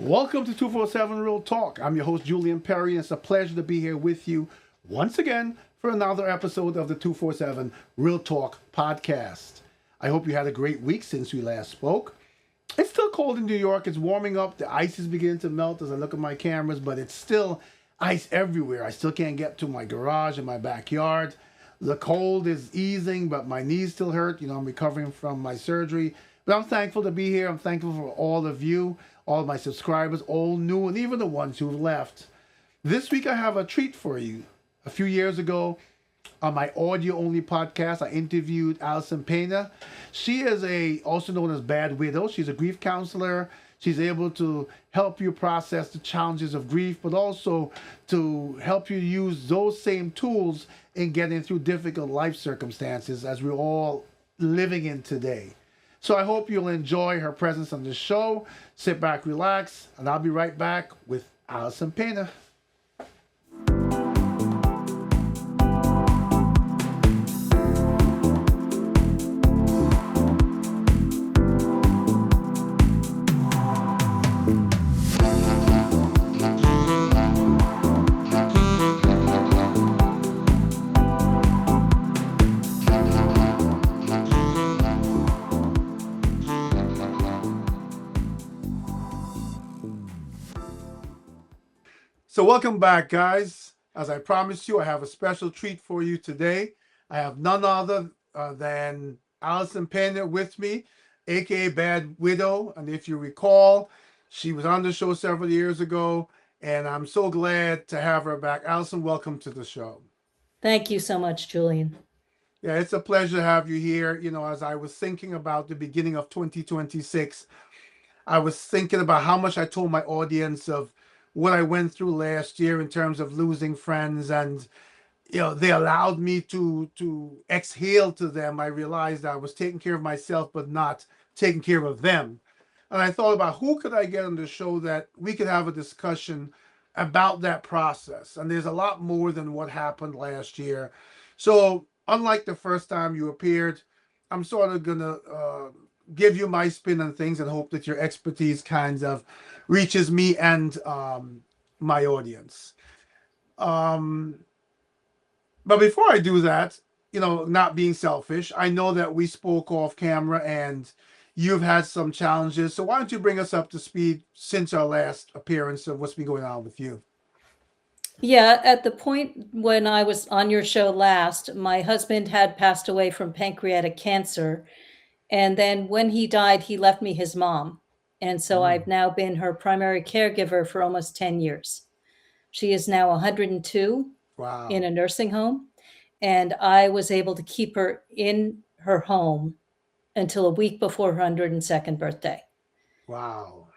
Welcome to 247 Real Talk. I'm your host, Julian Perry, and it's a pleasure to be here with you once again for another episode of the 247 Real Talk podcast. I hope you had a great week since we last spoke. It's still cold in New York. It's warming up. The ice is beginning to melt as I look at my cameras, but it's still ice everywhere. I still can't get to my garage and my backyard. The cold is easing, but my knees still hurt. I'm recovering from my surgery. But I'm thankful to be here. I'm thankful for all of you, all of my subscribers, all new, and even the ones who've left. This week I have a treat for you. A few years ago, on my audio-only podcast, I interviewed Alison Pena. She is also known as Bad Widow. She's a grief counselor. She's able to help you process the challenges of grief, but also to help you use those same tools in getting through difficult life circumstances as we're all living in today. So I hope you'll enjoy her presence on the show. Sit back, relax, and I'll be right back with Alison Pena. So welcome back, guys. As I promised you, I have a special treat for you today. I have none other than Alison Pena with me, aka Bad Widow. And if you recall, she was on the show several years ago, and I'm so glad to have her back. Alison, welcome to the show. Thank you so much, Julian. Yeah, it's a pleasure to have you here. As I was thinking about the beginning of 2026, I was thinking about how much I told my audience of what I went through last year in terms of losing friends, and they allowed me to exhale to them. I realized I was taking care of myself but not taking care of them, and I thought about who could I get on the show that we could have a discussion about that process. And there's a lot more than what happened last year. So unlike the first time you appeared, I'm sort of gonna give you my spin on things and hope that your expertise kind of reaches me and my audience. But before I do that, not being selfish, I know that we spoke off camera and you've had some challenges. So why don't you bring us up to speed since our last appearance of what's been going on with you? Yeah, at the point when I was on your show last, my husband had passed away from pancreatic cancer. And then when he died, he left me his mom. And so I've now been her primary caregiver for almost 10 years. She is now 102 Wow. in a nursing home. And I was able to keep her in her home until a week before her 102nd birthday. Wow.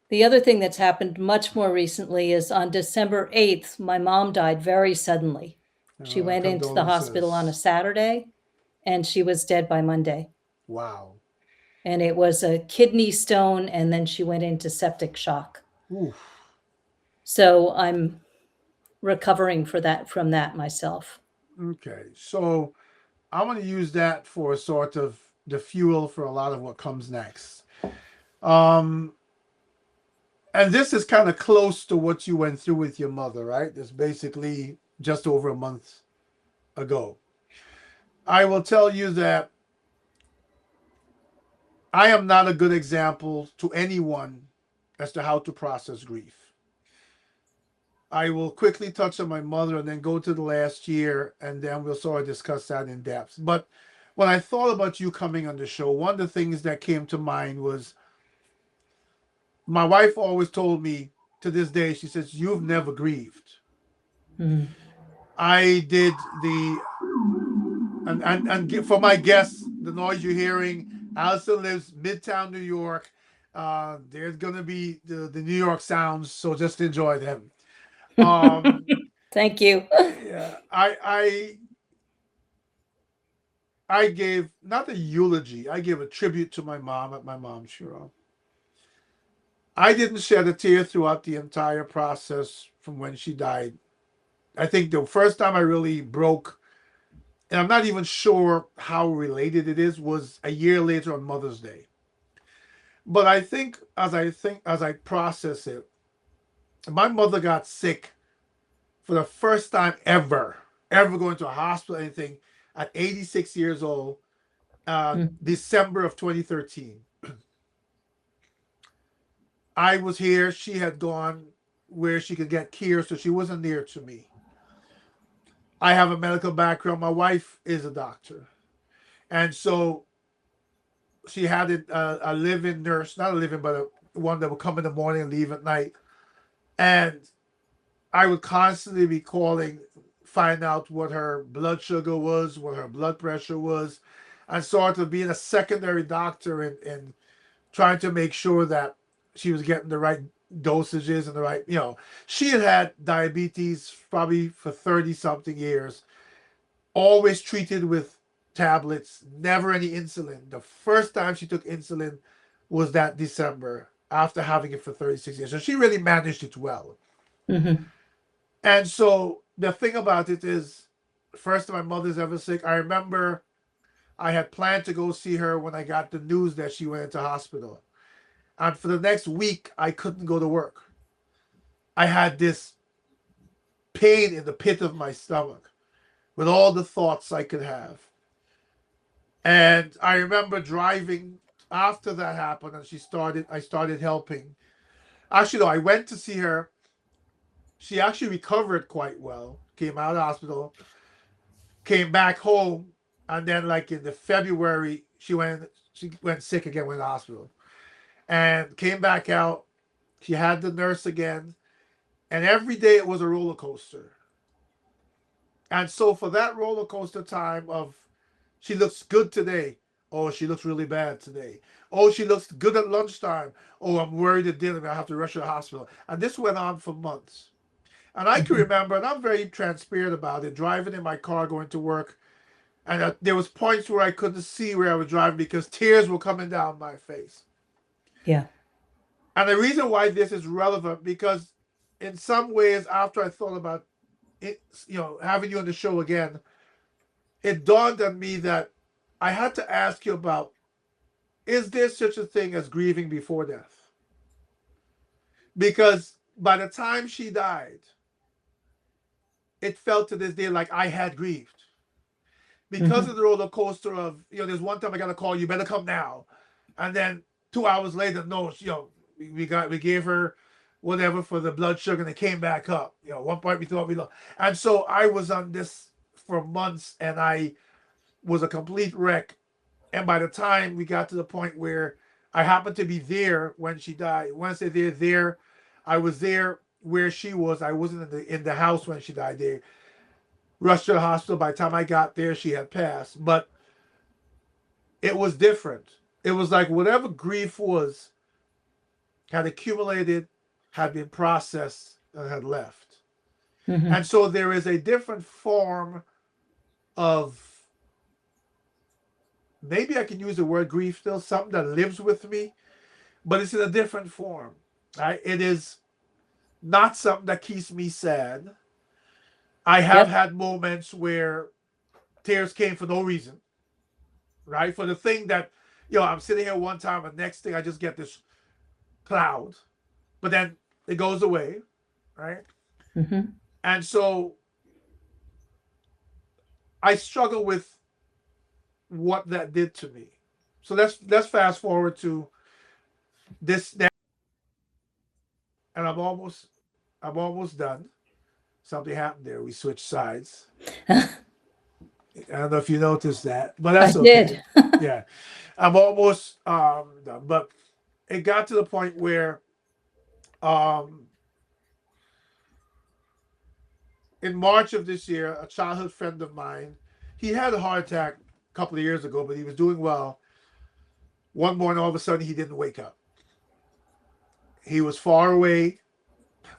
The other thing that's happened much more recently is on December 8th, my mom died very suddenly. She went into the hospital on a Saturday and she was dead by Monday. Wow. And it was a kidney stone, and then she went into septic shock. Oof. So I'm recovering from that myself. Okay. So I'm going to use that for sort of the fuel for a lot of what comes next. And this is kind of close to what you went through with your mother, right? It's basically just over a month ago. I will tell you that I am not a good example to anyone as to how to process grief. I will quickly touch on my mother and then go to the last year, and then we'll sort of discuss that in depth. But when I thought about you coming on the show, one of the things that came to mind was my wife always told me to this day, she says, "You've never grieved." Mm. I did and for my guests, the noise you're hearing, Alison lives Midtown New York. There's gonna be the New York sounds, so just enjoy them. Thank you. Yeah, I gave not a eulogy. I gave a tribute to my mom at my mom's funeral. I didn't shed a tear throughout the entire process from when she died. I think the first time I really broke, and I'm not even sure how related it is, was a year later on Mother's Day. But as I process it, my mother got sick for the first time ever going to a hospital, or anything, at 86 years old, Mm. December of 2013. I was here. She had gone where she could get care, so she wasn't near to me. I have a medical background. My wife is a doctor. And so she had a live-in nurse, not a live-in, but one that would come in the morning and leave at night. And I would constantly be calling, find out what her blood sugar was, what her blood pressure was, and sort of being a secondary doctor and trying to make sure that she was getting the right dosages and the right, she had diabetes probably for 30 something years, always treated with tablets, never any insulin. The first time she took insulin was that December after having it for 36 years. So she really managed it well. Mm-hmm. And so the thing about it is, first time my mother's ever sick, I remember I had planned to go see her when I got the news that she went into hospital. And for the next week, I couldn't go to work. I had this pain in the pit of my stomach with all the thoughts I could have. And I remember driving after that happened and I started helping. Actually, no, I went to see her. She actually recovered quite well, came out of the hospital, came back home, and then like in the February, she went sick again, went to the hospital. And came back out. She had the nurse again. And every day it was a roller coaster. And so for that roller coaster time of she looks good today. Oh, she looks really bad today. Oh, she looks good at lunchtime. Oh, I'm worried at dinner. I have to rush to the hospital. And this went on for months. And I can Mm-hmm. remember, and I'm very transparent about it, driving in my car going to work. And there was points where I couldn't see where I was driving because tears were coming down my face. Yeah. And the reason why this is relevant, because in some ways, after I thought about it, having you on the show again, it dawned on me that I had to ask you about, is there such a thing as grieving before death? Because by the time she died, it felt to this day like I had grieved because Mm-hmm. of the roller coaster of, there's one time I got a call, you better come now. And then 2 hours later, no, we gave her whatever for the blood sugar and it came back up. At one point we thought we lost. And so I was on this for months and I was a complete wreck. And by the time we got to the point where I happened to be there when she died, when I say there, I was there where she was. I wasn't in the house when she died. They rushed to the hospital. By the time I got there, she had passed. But it was different. It was like whatever grief was had accumulated, had been processed, and had left. Mm-hmm. And so there is a different form of, maybe I can use the word grief still, something that lives with me, but it's in a different form. Right? It is not something that keeps me sad. I have Yep. had moments where tears came for no reason, right? For the thing that, I'm sitting here one time, and next thing I just get this cloud, but then it goes away, right? Mm-hmm. And so I struggle with what that did to me. So let's fast forward to this now, and I'm almost done. Something happened there. We switched sides. I don't know if you noticed that, but I that's okay. did. Yeah, I'm almost done. But it got to the point where um, in March of this year, a childhood friend of mine, he had a heart attack a couple of years ago, but he was doing well. One morning, all of a sudden, he didn't wake up. He was far away.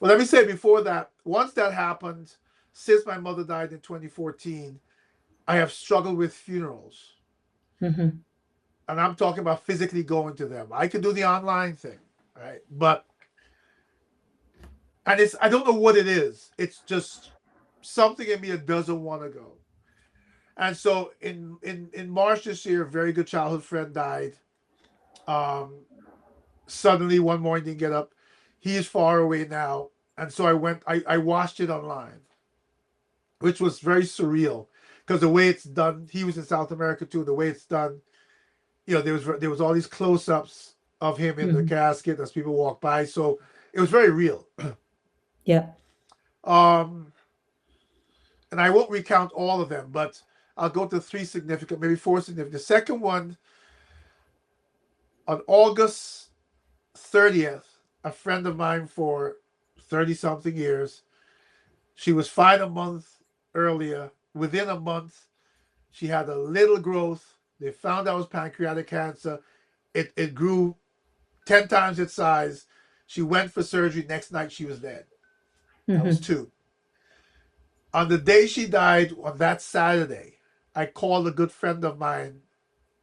Well, let me say before that, once that happened, since my mother died in 2014, I have struggled with funerals. Mm-hmm. And I'm talking about physically going to them. I can do the online thing, right? But and I don't know what it is. It's just something in me that doesn't want to go. And so in March this year, a very good childhood friend died. Um, suddenly one morning didn't get up. He is far away now. And so I watched it online, which was very surreal because the way it's done, he was in South America too, the way it's done, there was all these close-ups of him in the Mhm. casket as people walk by. So it was very real. Yeah. Um, and I won't recount all of them, but I'll go to three significant, maybe four significant. The second one, on August 30th, a friend of mine for 30 something years, she was fine a month earlier. Within a month, she had a little growth. They found out it was pancreatic cancer. It grew 10 times its size. She went for surgery. Next night, she was dead. That was Hmm. two. On the day she died, on that Saturday, I called a good friend of mine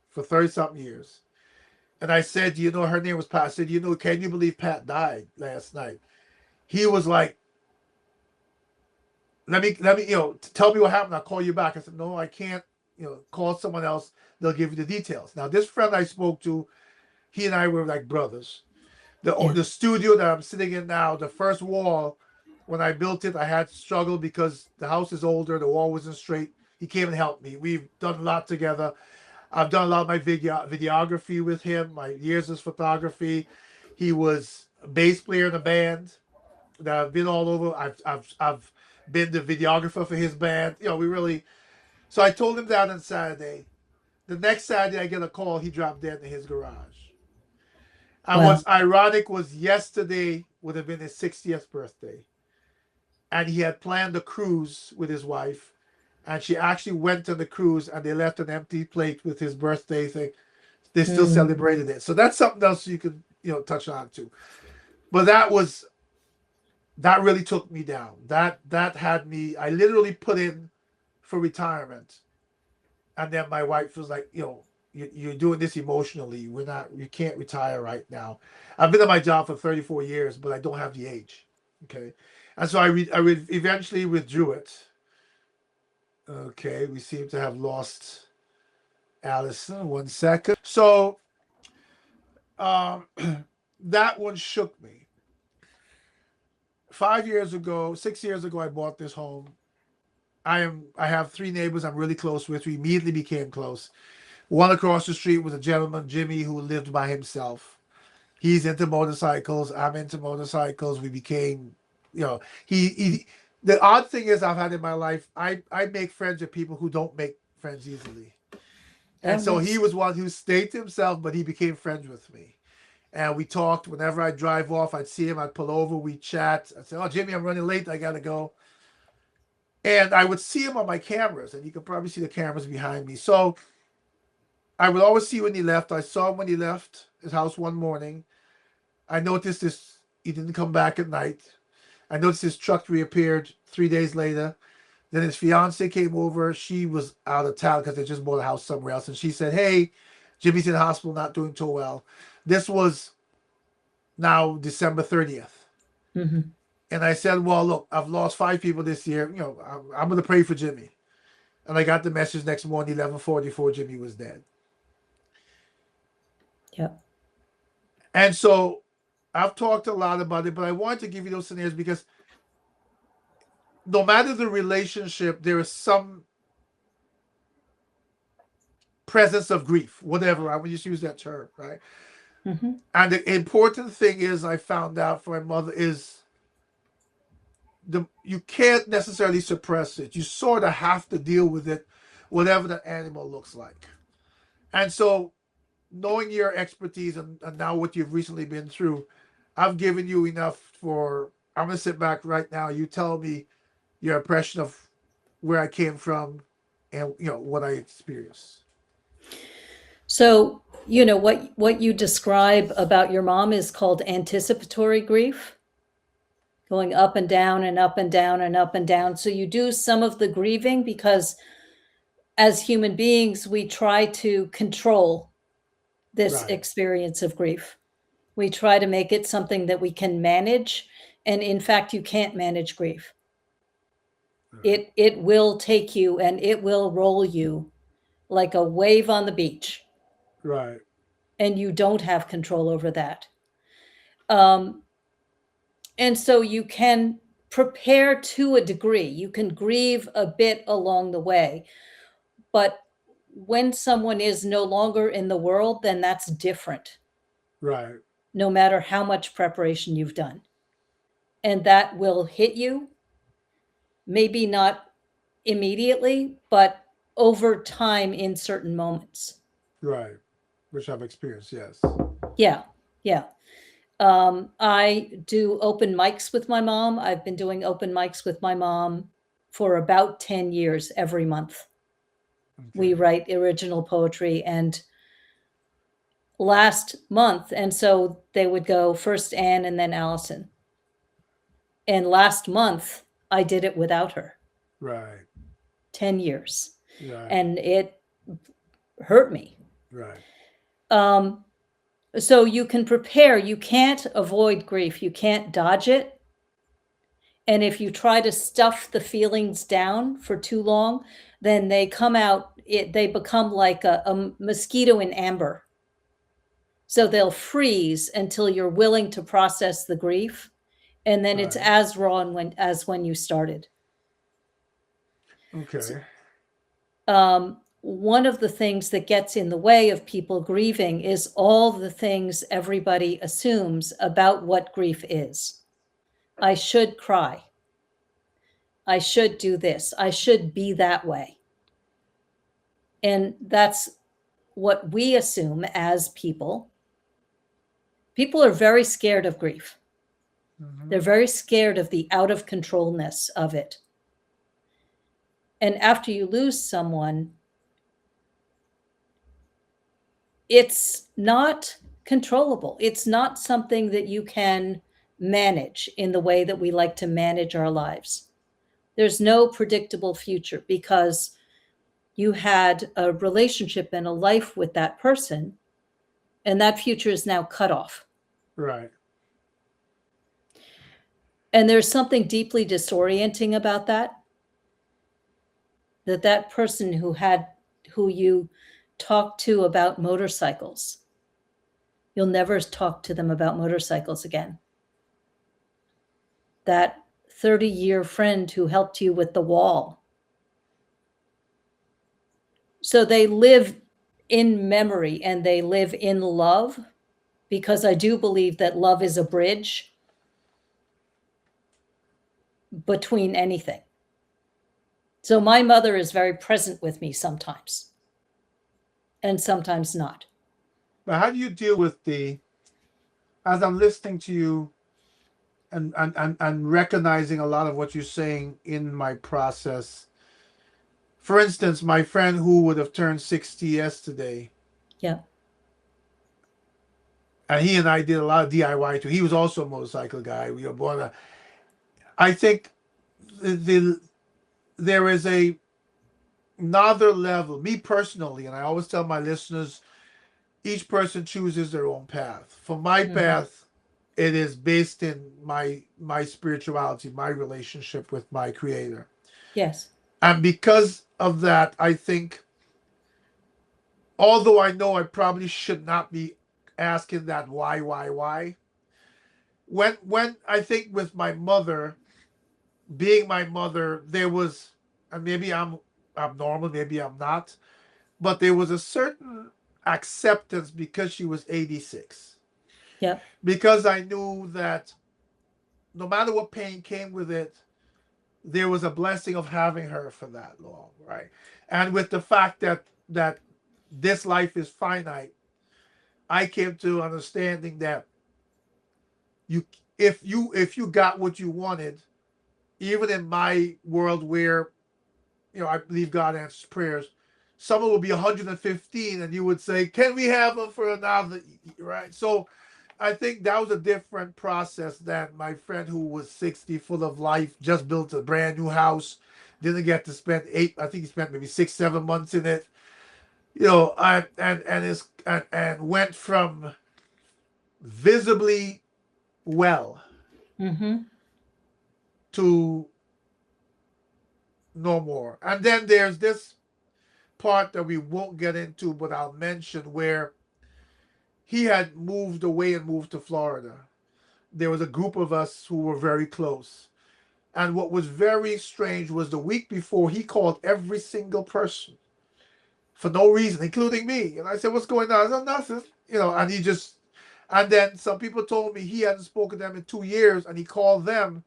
for 30 something years. And I said, her name was Pat. I said, can you believe Pat died last night? He was like, let me, tell me what happened. I'll call you back. I said, no, I can't, call someone else. They'll give you the details. Now, this friend I spoke to, he and I were like brothers. Yeah. The studio that I'm sitting in now, the first wall, when I built it, I had struggled because the house is older, the wall wasn't straight. He came and helped me. We've done a lot together. I've done a lot of my videography with him, my years of photography. He was a bass player in a band that I've been all over. I've been the videographer for his band. We really. So I told him that on Saturday. The next Saturday, I get a call. He dropped dead in his garage. And Wow. what's ironic was yesterday would have been his 60th birthday. And he had planned a cruise with his wife. And she actually went on the cruise and they left an empty plate with his birthday thing. They still Mm. celebrated it. So that's something else you could, touch on too. But that really took me down. That had me, I literally put in for retirement. And then my wife was like, you're doing this emotionally. You can't retire right now. I've been at my job for 34 years, but I don't have the age. Okay. And so I eventually withdrew it. Okay. We seem to have lost Allison. 1 second. So um, that one shook me. 5 years ago, 6 years ago, I bought this home. I have three neighbors I'm really close with. We immediately became close. One across the street was a gentleman, Jimmy, who lived by himself. He's into motorcycles. I'm into motorcycles. We became, he. The odd thing is I've had in my life, I make friends with people who don't make friends easily. And Oh, so he nice. was one who stayed to himself, but he became friends with me. And we talked whenever I drive off. I'd see him. I'd pull over. We'd chat. I'd say, "Oh, Jimmy, I'm running late. I gotta go." And I would see him on my cameras, and you can probably see the cameras behind me. So I would always see when he left. I saw him when he left his house one morning. I noticed this. He didn't come back at night. I noticed his truck reappeared 3 days later. Then his fiance came over. She was out of town because they just bought a house somewhere else. And she said, "Hey, Jimmy's in the hospital, not doing too well." This was now December 30th. Hmm. And I said, "Well, look, I've lost 5 people this year. I'm going to pray for Jimmy." And I got the message next morning, 11:44, Jimmy was dead. Yeah. And so I've talked a lot about it, but I wanted to give you those scenarios because no matter the relationship, there is some presence of grief, whatever. I would just use that term, right? Hmm. And the important thing is, I found out from my mother is you can't necessarily suppress it. You sort of have to deal with it, whatever the animal looks like. And so, knowing your expertise and now what you've recently been through, I've given you enough for. I'm gonna sit back right now. You tell me your impression of where I came from and what I experienced. So, what you describe about your mom is called anticipatory grief, going up and down and up and down and up and down. So you do some of the grieving because as human beings, we try to control this Right. experience of grief. We try to make it something that we can manage. And in fact, you can't manage grief. Right. It will take you and it will roll you like a wave on the beach. Right. And you don't have control over that. And so you can prepare to a degree. You can grieve a bit along the way. But when someone is no longer in the world, then that's different, Right. no matter how much preparation you've done. And that will hit you, maybe not immediately, but over time in certain moments. Right. Which I've experienced, yes. Yeah, yeah. I do open mics with my mom. I've been doing open mics with my mom for about 10 years every month. We Okay. write original poetry, and last month, and so they would go first Anne and then Allison. And last month, I did it without her. Right. 10 years. Right. And it hurt me. Right. So you can prepare. You can't avoid grief. You can't dodge it. And if you try to stuff the feelings down for too long, then they come out, they become like a mosquito in amber. So they'll freeze until you're willing to process the grief. And then it's Right. as raw as when you started. Okay. One of the things that gets in the way of people grieving is all the things everybody assumes about what grief is. I should cry. I should do this. I should be that way. And that's what we assume as people. People are very scared of grief. Mhm. They're very scared of the out of controlness of it. And after you lose someone, it's not controllable. It's not something that you can manage in the way that we like to manage our lives. There's no predictable future because you had a relationship and a life with that person, and that future is now cut off. Right. And there's something deeply disorienting about that. That person who you talked to about motorcycles, you'll never talk to them about motorcycles again. That 30-year friend who helped you with the wall. So they live in memory and they live in love, because I do believe that love is a bridge between anything. So my mother is very present with me sometimes, and sometimes not. But how do you deal with as I'm listening to you and recognizing a lot of what you're saying in my process? For instance, my friend who would have turned 60 yesterday, Yeah. and he and I did a lot of DIY too. He was also a motorcycle guy. We were born. I think there is another level. Me personally, and I always tell my listeners, each person chooses their own path. For my path, it is based in my spirituality, my relationship with my Creator, Yes. and because of that, I think, although I know I probably should not be asking that why, when I think with my mother, being my mother, there was, and maybe I'm abnormal, maybe I'm not, but there was a certain acceptance because she was 86. Yeah. Because I knew that no matter what pain came with it, there was a blessing of having her for that long, right? And with the fact that this life is finite, I came to understanding that you if you got what you wanted, even in my world where I believe God answers prayers, someone would be 115 and you would say, "Can we have them for another?" Right? So I think that was a different process than my friend who was 60, full of life, just built a brand new house, didn't get to spend I think he spent maybe 6, 7 months in it, and went from visibly well Mm-hmm. to no more. And then there's this part that we won't get into, but I'll mention, where he had moved away and moved to Florida. there was a group of us who were very close. And what was very strange was the week before, he called every single person for no reason, including me. And I said, "What's going on?" I said, "Nothing." And he just, and then some people told me he hadn't spoken to them in 2 years, and he called them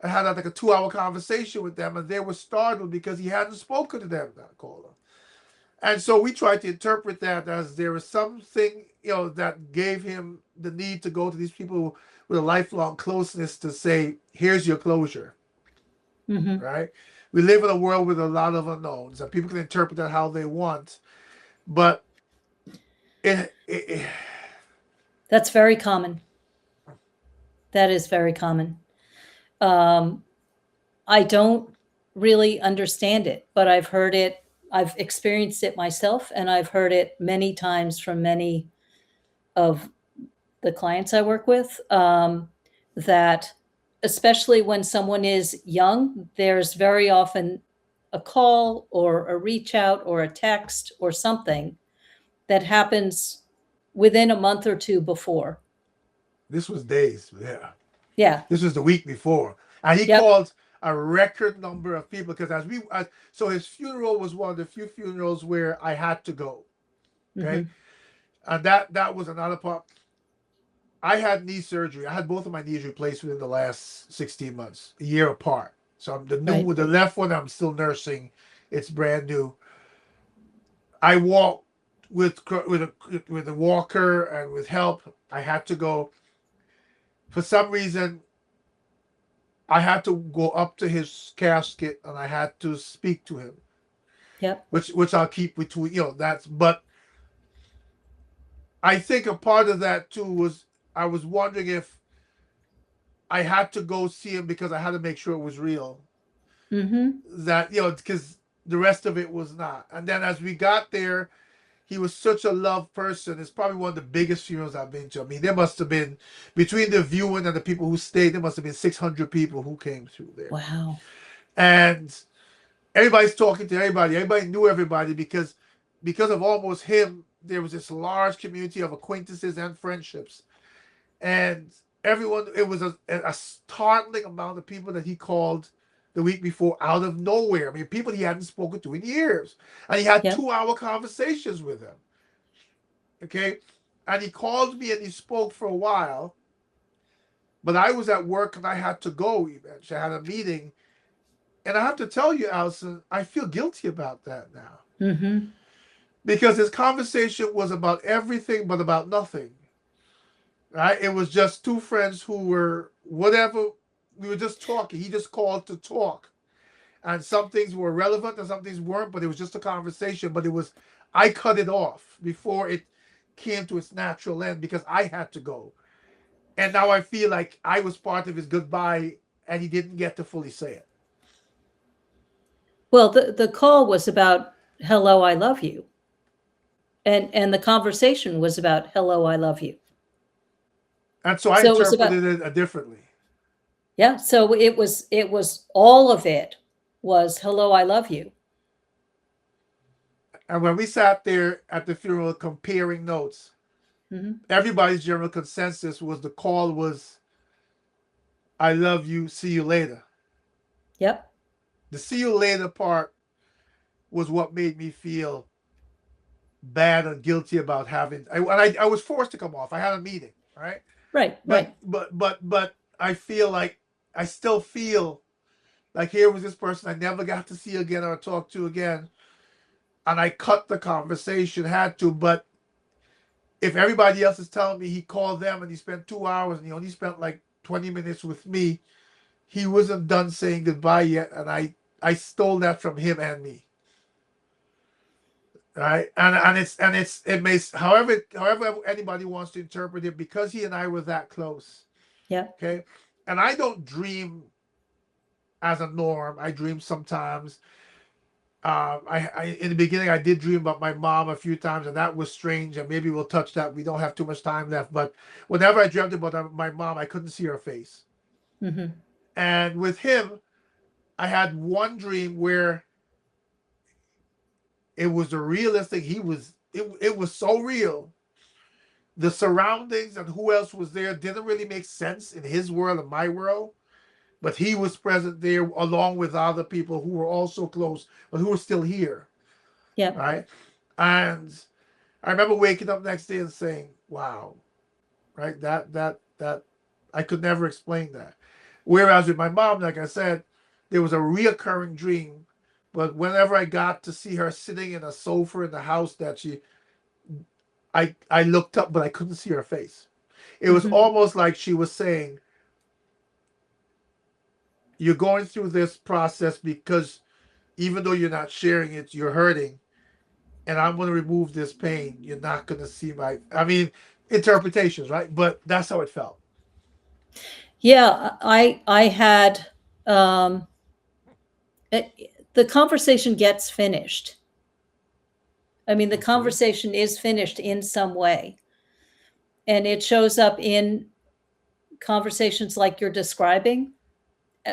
and had like a 2 hour conversation with them, and they were startled because he hadn't spoken to them, that caller. And so we tried to interpret that as there was something, that gave him the need to go to these people with a lifelong closeness to say, "Here's your closure," Hmm. right? We live in a world with a lot of unknowns, and people can interpret that how they want. But it That's very common. That is very common. Um, I don't really understand it, but I've heard it. I've experienced it myself, and I've heard it many times from many of the clients I work with. That especially when someone is young, there's very often a call or a reach out or a text or something that happens within a month or two before. this was days, yeah. Yeah. This was the week before, and he Yep. called a record number of people because so his funeral was one of the few funerals where I had to go. Okay, Hmm. and that was another part. I had knee surgery. I had both of my knees replaced within the last 16 months, a year apart. So I'm Right. the left one I'm still nursing. It's brand new. I walk with a walker and with help. I had to go. For some reason, I had to go up to his casket and I had to speak to him, Yep. which I'll keep between that's. But I think a part of that too was I was wondering if I had to go see him because I had to make sure it was real. Hmm. That because the rest of it was not. And then as we got there, he was such a loved person. It's probably one of the biggest funerals I've been to. I mean, there must have been between the viewing and the people who stayed, there must have been 600 people who came through there, Wow. and everybody's talking to everybody. Everybody knew everybody because of almost him. There was this large community of acquaintances and friendships, and everyone. It was a startling amount of people that he called the week before out of nowhere. I mean, people he hadn't spoken to in years, and he had Yep. 2 hour conversations with them. Okay, and he called me and he spoke for a while, but I was at work and I had to go. Eventually, I had a meeting, and I have to tell you, Alison, I feel guilty about that now. Hmm. Because his conversation was about everything but about nothing. Right? It was just two friends who were whatever. We were just talking. He just called to talk, and some things were relevant and some things weren't. But it was just a conversation. But it was I cut it off before it came to its natural end because I had to go, and now I feel like I was part of his goodbye, and he didn't get to fully say it. Well, the call was about "Hello, I love you," and the conversation was about "Hello, I love you." And so I So it was about, interpreted it differently. yeah. So it was all of it was "Hello, I love you." And when we sat there at the funeral comparing notes, Hmm. everybody's general consensus was the call was, "I love you, see you later." Yep. The "see you later" part was what made me feel bad and guilty about having. I was forced to come off. I had a meeting, right? Right. But Right. I feel like I still feel like here was this person I never got to see again or talk to again, and I cut the conversation, had to. But if everybody else is telling me he called them and he spent 2 hours and he only spent like 20 minutes with me, he wasn't done saying goodbye yet, and I stole that from him and me. Right, it may however anybody wants to interpret it because he and I were that close. Yep. Okay, and I don't dream as a norm. I dream sometimes. I in the beginning I did dream about my mom a few times, and that was strange. And maybe we'll touch that. We don't have too much time left, but whenever I dreamt about my mom, I couldn't see her face. Hmm. And with him, I had one dream where it was the realest thing. It was so real the surroundings and who else was there didn't really make sense in his world and my world. But he was present there along with other people who were also close, but who were still here, Yeah. right? And I remember waking up next day and saying, "Wow," right? That I could never explain that. Whereas with my mom, like I said, there was a reoccurring dream. But whenever I got to see her sitting in a sofa in the house, I looked up, but I couldn't see her face. It was Mhm. almost like she was saying, "You're going through this process because even though you're not sharing it, you're hurting, and I'm going to remove this pain. You're not going to see my." I mean, interpretations, right? But that's how it felt. Yeah, I had um, the conversation gets finished. I mean, the Okay. conversation is finished in some way, and it shows up in conversations like you're describing,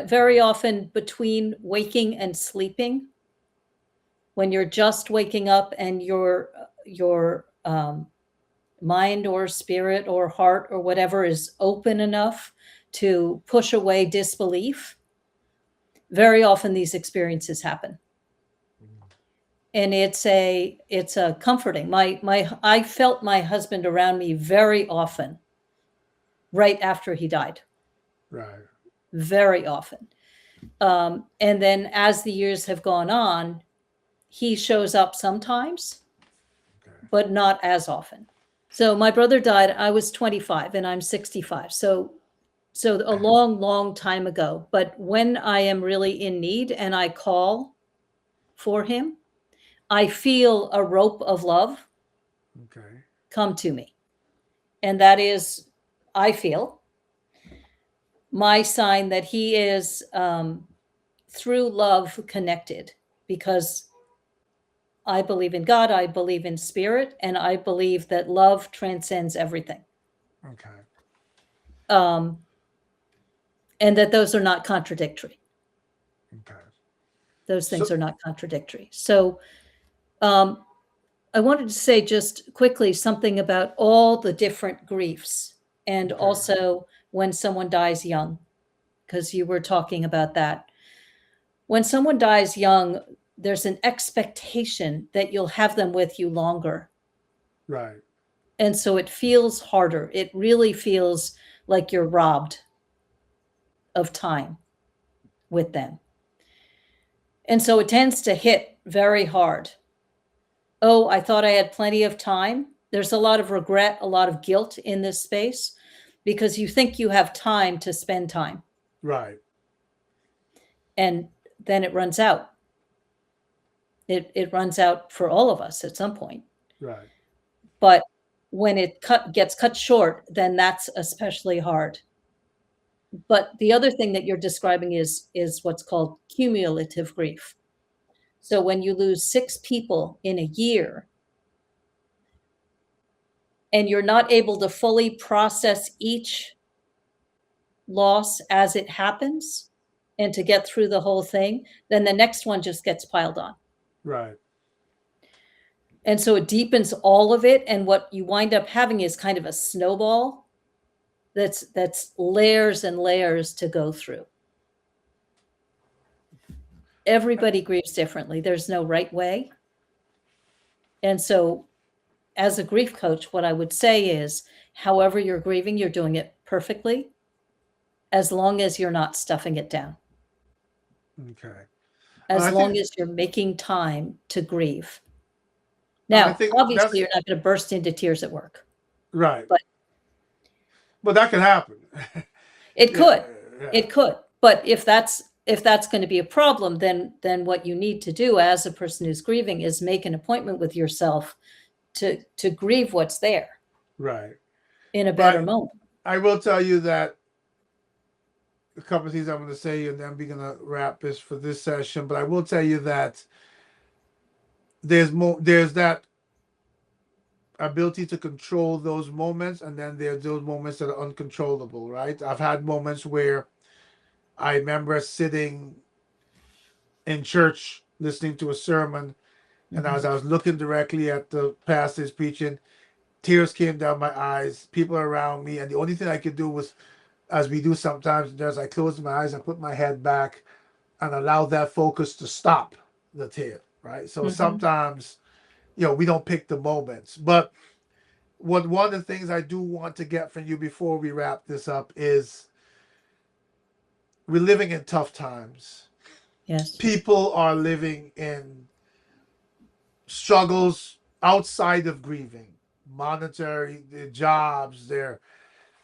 very often between waking and sleeping, when you're just waking up and your mind or spirit or heart or whatever is open enough to push away disbelief. Very often these experiences happen, and it's a comforting. My I felt my husband around me very often right after he died, Right. very often. And then as the years have gone on, he shows up sometimes, Okay. but not as often. So my brother died. I was 25 and I'm 65. So a long, long time ago. But when I am really in need and I call for him, I feel a rope of love Okay. come to me. And that is, I feel, my sign that he is through love connected, because I believe in God, I believe in spirit, and I believe that love transcends everything. Okay. Um, and that those are not contradictory. Okay. Those things So are not contradictory. So um, I wanted to say just quickly something about all the different griefs, and okay. also when someone dies young, because you were talking about that. When someone dies young, there's an expectation that you'll have them with you longer. Right. And so it feels harder. It really feels like you're robbed of time with them. And so it tends to hit very hard. Oh, I thought I had plenty of time. There's a lot of regret, a lot of guilt in this space, because you think you have time to spend time, Right. and then it runs out. It runs out for all of us at some point. Right. But when it gets cut short, then that's especially hard. But the other thing that you're describing is what's called cumulative grief. So when you lose 6 people in a year and you're not able to fully process each loss as it happens and to get through the whole thing, then the next one just gets piled on. Right. And so it deepens all of it, and what you wind up having is kind of a snowball that's layers and layers to go through. Everybody grieves differently. There's no right way. And so as a grief coach, what I would say is, however you're grieving, you're doing it perfectly, as long as you're not stuffing it down, Okay. as I long think as you're making time to grieve. I Now, think obviously, that's you're not going to burst into tears at work, right. but But that can happen. it Yeah. could. Yeah. It could. But if that's going to be a problem, then what you need to do as a person who's grieving is make an appointment with yourself to grieve what's there Right. in a better But moment. I will tell you that a couple of things I'm going to say, and then we're going to wrap this for this session. But I will tell you that there's more. There's that ability to control those moments, and then there's those moments that are uncontrollable. Right. I've had moments where I remember sitting in church listening to a sermon, and Mhm. as I was looking directly at the pastor's preaching, tears came down my eyes, people around me, and the only thing I could do was, as we do sometimes, as I closed my eyes, I put my head back and allowed that focus to stop the tear, right? So Mm-hmm. sometimes, we don't pick the moments. But one of the things I do want to get from you before we wrap this up is we're living in tough times. Yes. People are living in struggles outside of grieving, monetary, their jobs,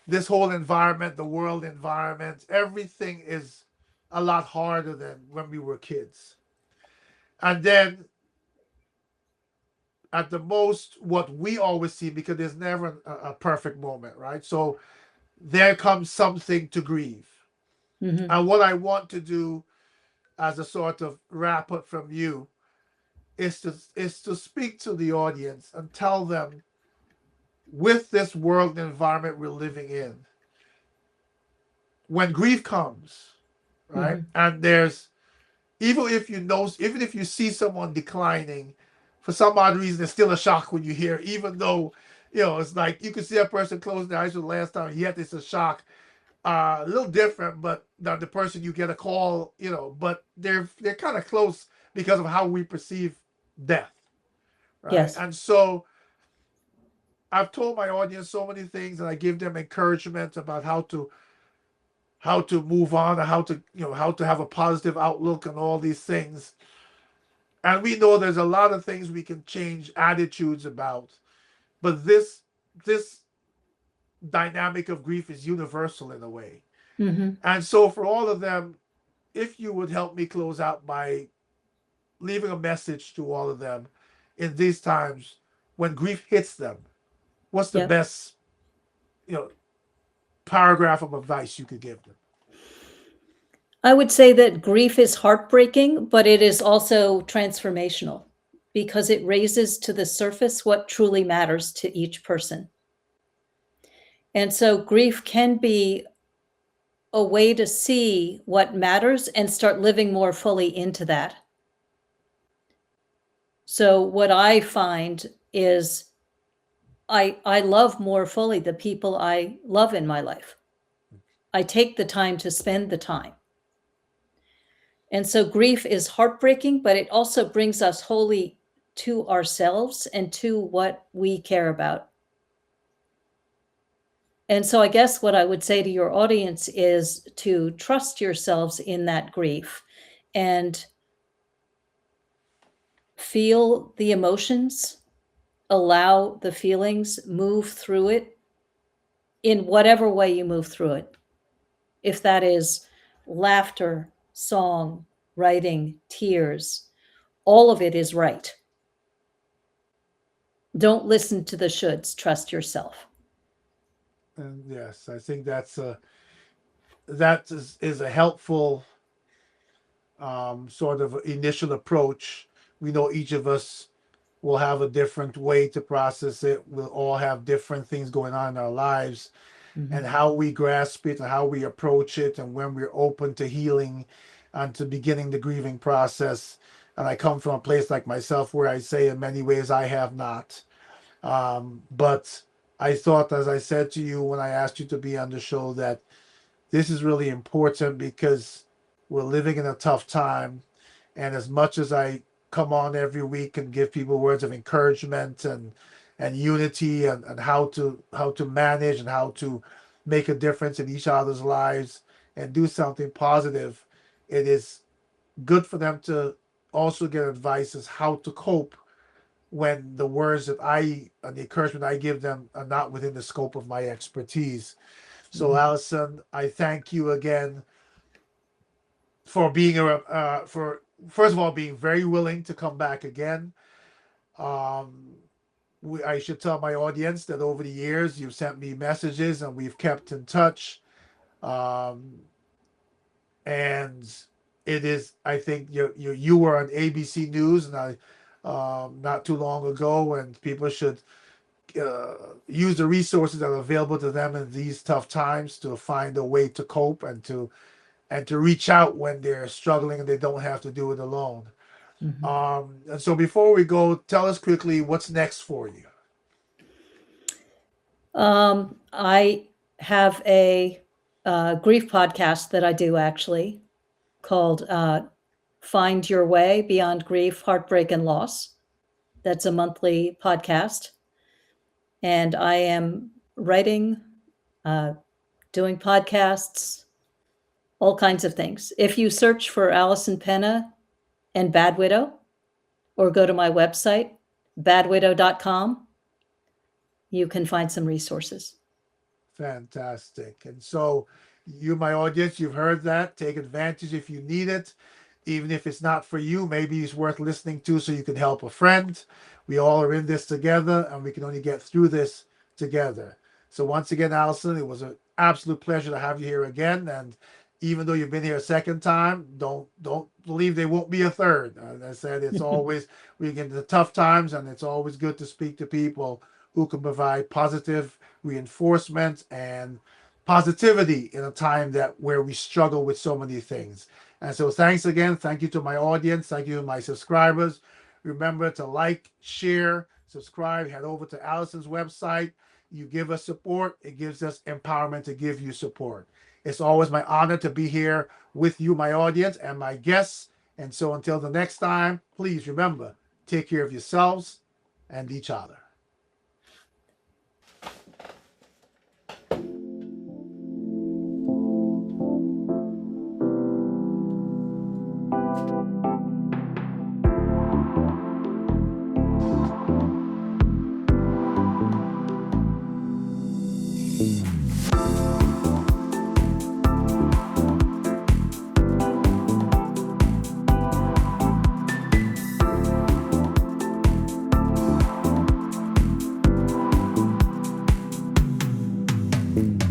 this whole environment, the world environment, everything is a lot harder than when we were kids. And then at the most, what we always see, because there's never a perfect moment, right? So there comes something to grieve. Mm-hmm. And what I want to do as a sort of wrap up from you is to speak to the audience and tell them, with this world environment we're living in, when grief comes, right? Mm-hmm. And even if you see someone declining, for some odd reason, it's still a shock when you hear, even though, it's like you can see a person closing their eyes for the last time, yet it's a shock. A little different, but not the person you get a call, but they're kind of close because of how we perceive death, right? Yes. And so I've told my audience so many things, and I give them encouragement about how to move on, and how to have a positive outlook and all these things. And we know there's a lot of things we can change attitudes about, but this dynamic of grief is universal in a way. Mm-hmm. And so for all of them, if you would help me close out by leaving a message to all of them in these times when grief hits them, what's the Yep. best, you know, paragraph of advice you could give them? I would say that grief is heartbreaking, but it is also transformational because it raises to the surface what truly matters to each person. And so grief can be a way to see what matters and start living more fully into that. So what I find is I love more fully the people I love in my life. I take the time to spend the time. And so grief is heartbreaking, but it also brings us wholly to ourselves and to what we care about. And so I guess what I would say to your audience is to trust yourselves in that grief and feel the emotions, allow the feelings, move through it in whatever way you move through it. If that is laughter, song, writing, tears, all of it is right. Don't listen to the shoulds, trust yourself. And yes, I think that is a helpful sort of initial approach. We know each of us will have a different way to process it. We'll all have different things going on in our lives, Mm-hmm. and how we grasp it and how we approach it, and when we're open to healing and to beginning the grieving process. And I come from a place like myself where I say in many ways I have not. But I thought, as I said to you when I asked you to be on the show, that this is really important because we're living in a tough time. And as much as I come on every week and give people words of encouragement and unity, and how to manage and how to make a difference in each other's lives and do something positive, it is good for them to also get advice as how to cope when the words that I and the encouragement I give them are not within the scope of my expertise. So, Mm-hmm. Alison, I thank you again for being for first of all being very willing to come back again. Um, I should tell my audience that over the years you've sent me messages and we've kept in touch. Um, and it is, I think you were on ABC News, and I not too long ago, and people should use the resources that are available to them in these tough times to find a way to cope and to reach out when they're struggling and they don't have to do it alone. Mm-hmm. And so before we go, tell us quickly what's next for you. I have a grief podcast that I do actually called Find Your Way Beyond Grief, Heartbreak, and Loss. That's a monthly podcast. And I am writing, doing podcasts, all kinds of things. If you search for Alison Pena and Bad Widow, or go to my website, badwidow.com, you can find some resources. Fantastic. And so, you, my audience, you've heard that. Take advantage if you need it. Even if it's not for you, maybe it's worth listening to so you can help a friend. We all are in this together, and we can only get through this together. So once again, Alison, it was an absolute pleasure to have you here again. And even though you've been here a second time, don't believe there won't be a third. As I said, it's always, we get into tough times, and it's always good to speak to people who can provide positive reinforcement and positivity in a time where we struggle with so many things. And so thanks again. Thank you to my audience. Thank you to my subscribers. Remember to like, share, subscribe, head over to Alison's website. You give us support. It gives us empowerment to give you support. It's always my honor to be here with you, my audience, and my guests. And so until the next time, please remember, take care of yourselves and each other. Thank you.